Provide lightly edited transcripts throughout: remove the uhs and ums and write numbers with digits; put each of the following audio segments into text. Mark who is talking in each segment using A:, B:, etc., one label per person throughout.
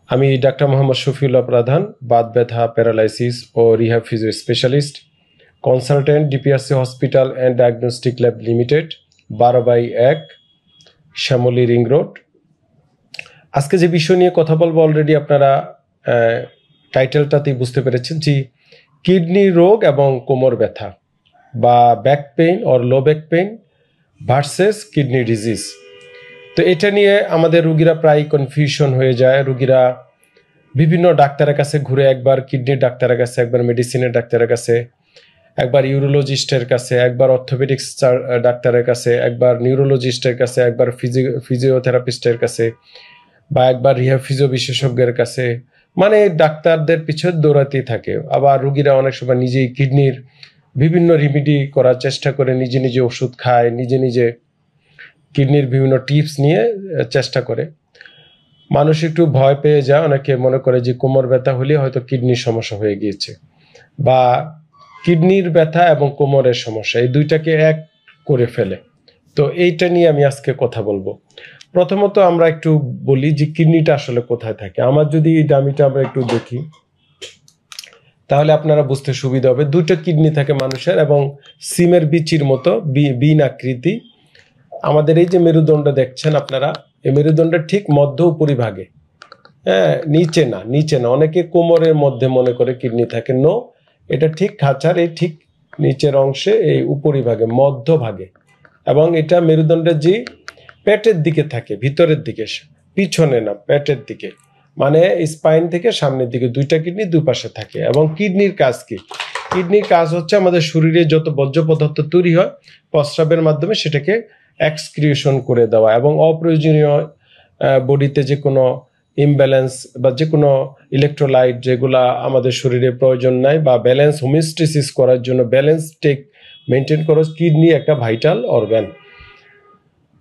A: আমি ডাক্তার মোহাম্মদ শফিউল্লাহ প্রধান, বাত ব্যথা, প্যারালাইসিস ও rehab physio specialist, consultant, DPRC hospital and diagnostic lab limited, 12/1, Shyamoli ring road. আজকে যে বিষয় নিয়ে কথা বলবো অলরেডি আপনারা টাইটেলটাতেই বুঝতে পেরেছেন, যে কিডনি রোগ এবং কোমর ব্যথা বা back pain or low back pain versus kidney disease. তো এটা নিয়ে আমাদের রুগীরা প্রায় কনফিউশন হয়ে যায়। রুগীরা বিভিন্ন ডাক্তারের কাছে ঘুরে, একবার কিডনির ডাক্তারের কাছে, একবার মেডিসিনের ডাক্তারের কাছে, একবার ইউরোলজিস্টের কাছে, একবার অর্থোপেডিক্স ডাক্তারের কাছে, একবার নিউরোলজিস্টের কাছে, একবার ফিজিওথেরাপিস্টের কাছে, বা একবার রিহ্যাব ফিজিও বিশেষজ্ঞের কাছে, মানে ডাক্তারদের পিছনে দৌড়াতেই থাকে। আবার রুগীরা অনেক সময় নিজেই কিডনির বিভিন্ন রিমিডি করার চেষ্টা করে, নিজে নিজে ওষুধ খায়, নিজে নিজে কিডনির বিভিন্ন টিপস নিয়ে চেষ্টা করে। মানুষ একটু ভয় পেয়ে যায়, অনেকে মনে করে যে কোমর ব্যথা হলে হয়তো কিডনির সমস্যা হয়ে গিয়েছে, বা কিডনির ব্যথা এবং কোমরের সমস্যা এই দুইটাকে এক করে ফেলে। তো এইটা নিয়ে আমি আজকে কথা বলবো। প্রথমত আমরা একটু বলি যে কিডনিটা আসলে কোথায় থাকে। আমার যদি এই ডামিটা আমরা একটু দেখি, তাহলে আপনারা বুঝতে সুবিধা হবে। দুটো কিডনি থাকে মানুষের, এবং সিমের বিচির মতো বিন আকৃতি। আমাদের এই যে মেরুদণ্ড দেখছেন আপনারা, এই মেরুদণ্ডের ঠিক মধ্য উপরিভাগে, হ্যাঁ, নিচে না। অনেকে কোমরের মধ্যে মনে করে কিডনি থাকে। নো, এটা ঠিক খাঁচার এই ঠিক নিচের অংশে, এই উপরিভাগে, মধ্যভাগে। এবং এটা মেরুদণ্ডের যে পেটের দিকে থাকে, ভিতরের দিকে, পিছনে না, পেটের দিকে, মানে স্পাইন থেকে সামনের দিকে দুইটা কিডনি দুই পাশে থাকে। এবং কিডনির কাজ কি? কিডনির কাজ হচ্ছে আমাদের শরীরে যত বর্জ্য পদার্থ তৈরি হয় প্রস্রাবের মাধ্যমে সেটাকে এক্সক্রিয়েশন করে দেওয়া, এবং অপ্রয়োজনীয় বডিতে যে কোনো ইমব্যালেন্স বা যে কোনো ইলেকট্রোলাইট যেগুলা আমাদের শরীরে প্রয়োজন নাই, বা ব্যালেন্স হোমিওস্টেসিস করার জন্য, ব্যালেন্স মেনটেন করার কিডনি একটা ভাইটাল অর্গান।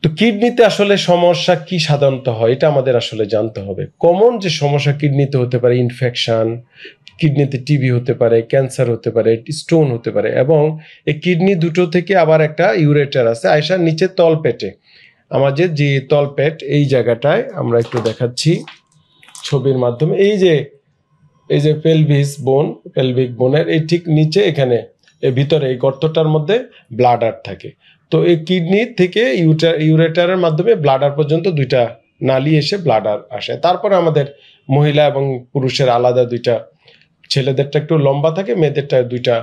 A: তো কিডনিতে আসলে সমস্যা কি সাধারণত হয় এটা আমাদের আসলে জানতে হবে। কমন যে সমস্যা কিডনিতে হতে পারে, ইনফেকশন, কিডনিতে টিবি হতে পারে, ক্যান্সার হতে পারে, স্টোন হতে পারে। এবং এই কিডনি দুটো থেকে আবার একটা ইউরেটার আছে আয়সার নিচে তলপেটে। আমাদের যে তলপেট, এই জায়গাটায় আমরা একটু দেখাচ্ছি ছবির মাধ্যমে। এই যে পেলভিক বোনের এই ঠিক নিচে, এখানে এর ভিতরে এই গর্তটার মধ্যে ব্লাডার থাকে। তো এই কিডনি থেকে ইউরেটারের মাধ্যমে ব্লাডার পর্যন্ত দুইটা নালী এসে ব্লাডার আসে। তারপরে আমাদের মহিলা এবং পুরুষের আলাদা দুইটা, ছেলেদেরটা একটু লম্বা থাকে, মেয়েদেরটা দুইটা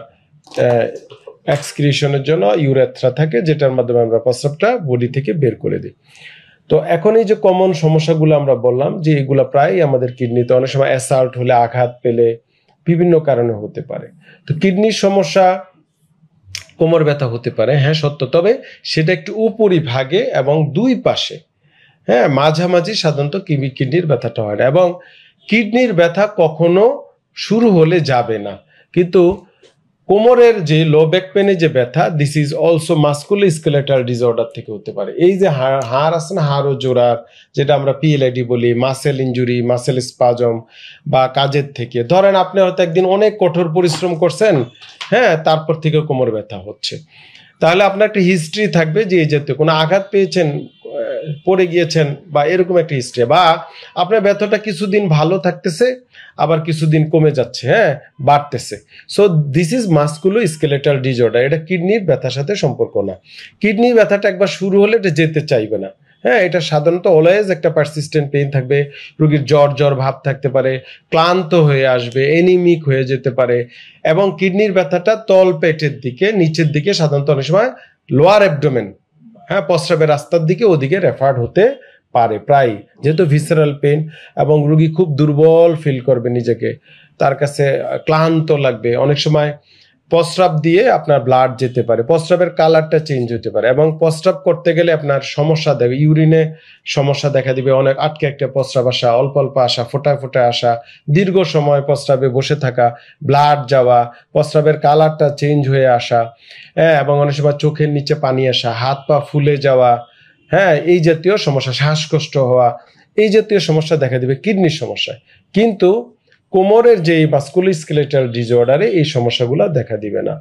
A: এক্সক্রিশনের জন্য ইউরেথ্রা থাকে, যেটার মাধ্যমে আমরা প্রস্রাবটা বডি থেকে বের করে দিই। তো এখন এই যে কমন সমস্যাগুলো আমরা বললাম, যে এগুলা প্রায় আমাদের কিডনিতে, অনেক সময় অ্যাসাল্ট হলে, আঘাত পেলে, বিভিন্ন কারণে হতে পারে। তো কিডনির সমস্যা, কোমর ব্যথা হতে পারে, হ্যাঁ সত্য, তবে সেটা একটু উপরিভাগে এবং দুই পাশে, হ্যাঁ, মাঝামাঝি সাধারণত কিডনির ব্যথাটা হয় না। এবং কিডনির ব্যথা কখনো শুরু হলে যাবে না। কিন্তু কোমরের যে লো ব্যাক পেনে যে ব্যথা, this is also musculoskeletal disorder থেকে হতে পারে। এই যে হাড় আছে না, হাড় ও জোড়ার, যেটা আমরা পিএলআইডি বলি, মাসেল ইনজুরি, মাসেল স্পাজম, বা কাজের থেকে, ধরেন আপনি হয়তো একদিন অনেক কঠোর পরিশ্রম করছেন, হ্যাঁ, তারপর থেকে কোমর ব্যথা হচ্ছে, তাহলে আপনার একটা হিস্ট্রি থাকবে যে এই জাতীয় কোনো আঘাত পেয়েছেন, পড়ে গিয়েছেন, বা এরকম একটা হিস্ট্রি, বা আপনার ব্যথাটা কিছুদিন ভালো থাকতেছে, আবার কিছুদিন কমে যাচ্ছে, হ্যাঁ, বাড়তেছে। So this is musculoskeletal disorder. এটা কিডনির ব্যথার সাথে সম্পর্ক না। কিডনির ব্যথাটা একবার শুরু হলে এটা যেতে চাইবে না, হ্যাঁ, এটা সাধারণত অলওয়েজ একটা পারসিস্টেন্ট পেইন থাকবে। রোগীর জ্বর ভাব থাকতে পারে, ক্লান্ত হয়ে আসবে, এনিমিক হয়ে যেতে পারে। এবং কিডনির ব্যথাটা তল পেটের দিকে, নিচের দিকে, সাধারণত অনেক সময় লোয়ার অ্যাবডোমেন, হ্যাঁ, প্রস্রাবের রাস্তার দিকে, ওদিকে রেফার্ড হতে পারে প্রায়, যেহেতু ভিসেরাল পেন। এবং রোগী খুব দুর্বল ফিল করবে নিজেকে, তার কাছে ক্লান্ত লাগবে। অনেক সময় প্রস্রাব দিয়ে আপনার ব্লাড যেতে পারে, প্রস্রাবের কালারটা চেঞ্জ হতে পারে, এবং প্রস্রাব করতে গেলে আপনার সমস্যা দেবে, ইউরিনে সমস্যা দেখা দিবে, অনেক আটকে একটা প্রস্রাব আসা, অল্প অল্প আসা, ফোটায় ফোটায় আসা, দীর্ঘ সময় প্রস্রাবে বসে থাকা, ব্লাড যাওয়া, প্রস্রাবের কালারটা চেঞ্জ হয়ে আসা, হ্যাঁ, এবং অনেক সময় চোখের নিচে পানি আসা, হাত পা ফুলে যাওয়া, হ্যাঁ, এই জাতীয় সমস্যা, শ্বাসকষ্ট হওয়া, এই জাতীয় সমস্যা দেখা দিবে কিডনির সমস্যায়। কিন্তু কোমরের যে মাস্কুলোস্কেলেটাল ডিসঅর্ডারে এই সমস্যাগুলো দেখা দিবে না,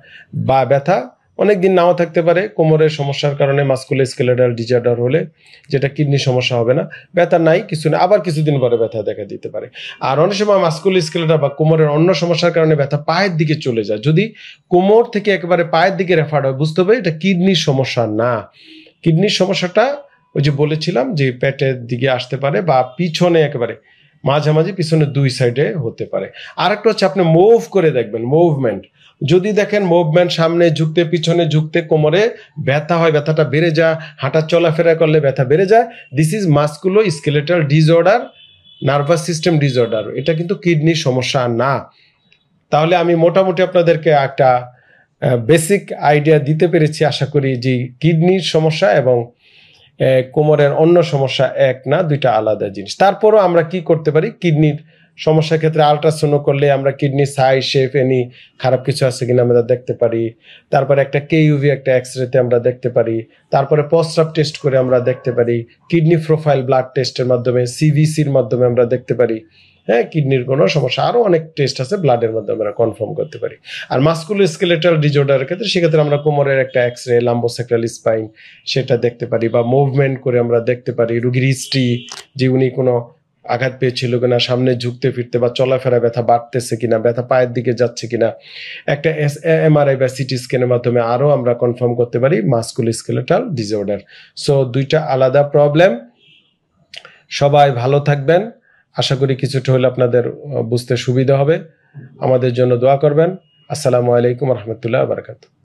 A: বা ব্যথা অনেক দিন নাও থাকতে পারে কোমরের সমস্যার কারণে, মাস্কুলোস্কেলেটাল ডিসঅর্ডার হলে, যেটা কিডনির সমস্যা হবে না, ব্যথা নাই কিছু না, আবার কিছুদিন পরে ব্যথা দেখা দিতে পারে। আর অনেক সময় মাস্কুলোস্কেলেটাল বা কোমরের অন্য সমস্যার কারণে ব্যথা পায়ের দিকে চলে যায়। যদি কোমর থেকে একেবারে পায়ের দিকে রেফার হয়, বুঝতে হবে এটা কিডনির সমস্যা না। কিডনির সমস্যাটা ওই যে বলেছিলাম যে পেটের দিকে আসতে পারে বা পিছনে একেবারে মাঝামাঝি পিছনে দুই সাইডে হতে পারে। আর একটা হচ্ছে আপনি মুভ করে দেখবেন, মুভমেন্ট যদি দেখেন মুভমেন্ট সামনে ঝুঁকতে পিছনে ঝুঁকতে কোমরে ব্যথা হয়, ব্যথাটা বেড়ে যায়, হাঁটা চলাফেরা করলে ব্যথা বেড়ে যায়, this is musculoskeletal disorder, nervous system disorder, এটা কিন্তু কিডনির সমস্যা না। তাহলে আমি মোটামুটি আপনাদেরকে একটা বেসিক আইডিয়া দিতে পেরেছি আশা করি, যে কিডনির সমস্যা এবং কোমরের অন্য সমস্যা এক না, দুইটা আলাদা জিনিস। তারপরও আমরা কি করতে পারি, কিডনির সমস্যার ক্ষেত্রে আলট্রাসাউন্ড করলে আমরা কিডনির সাইজ শেপ এনি খারাপ কিছু আছে কিনা আমরা দেখতে পারি। তারপরে একটা কেইউভি একটা এক্সরেতে আমরা দেখতে পারি। তারপরে প্রস্রাব টেস্ট করে আমরা দেখতে পারি। কিডনি প্রোফাইল ব্লাড টেস্টের মাধ্যমে, সিভিসির মাধ্যমে আমরা দেখতে পারি হ্যাঁ কিডনির কোনো সমস্যা। আরও অনেক টেস্ট আছে ব্লাডের মাধ্যমে আমরা কনফার্ম করতে পারি। আর মাস্কুলোস্কেলেটাল ডিসঅর্ডারের ক্ষেত্রে সেক্ষেত্রে আমরা কোমরের একটা এক্সরে, লাম্বোসেক্রাল স্পাইন সেটা দেখতে পারি, বা মুভমেন্ট করে আমরা দেখতে পারি রুগীর হিস্ট্রি, যে উনি কোনো আঘাত পেয়েছিল কিনা, সামনে ঝুঁকতে ফিরতে বা চলাফেরা ব্যথা বাড়তেছে কিনা, ব্যথা পায়ের দিকে যাচ্ছে কিনা, একটা এমআরআই বা সিটি স্ক্যানের মাধ্যমে আরও আমরা কনফার্ম করতে পারি মাস্কুলোস্কেলেটাল ডিসঅর্ডার। সো দুইটা আলাদা প্রবলেম। সবাই ভালো থাকবেন, আশা করি কিছুটা হলে আপনাদের বুঝতে সুবিধা হবে। আমাদের জন্য দোয়া করবেন। আসসালামু আলাইকুম রহমতুল্লাহ বারাকাতুহু।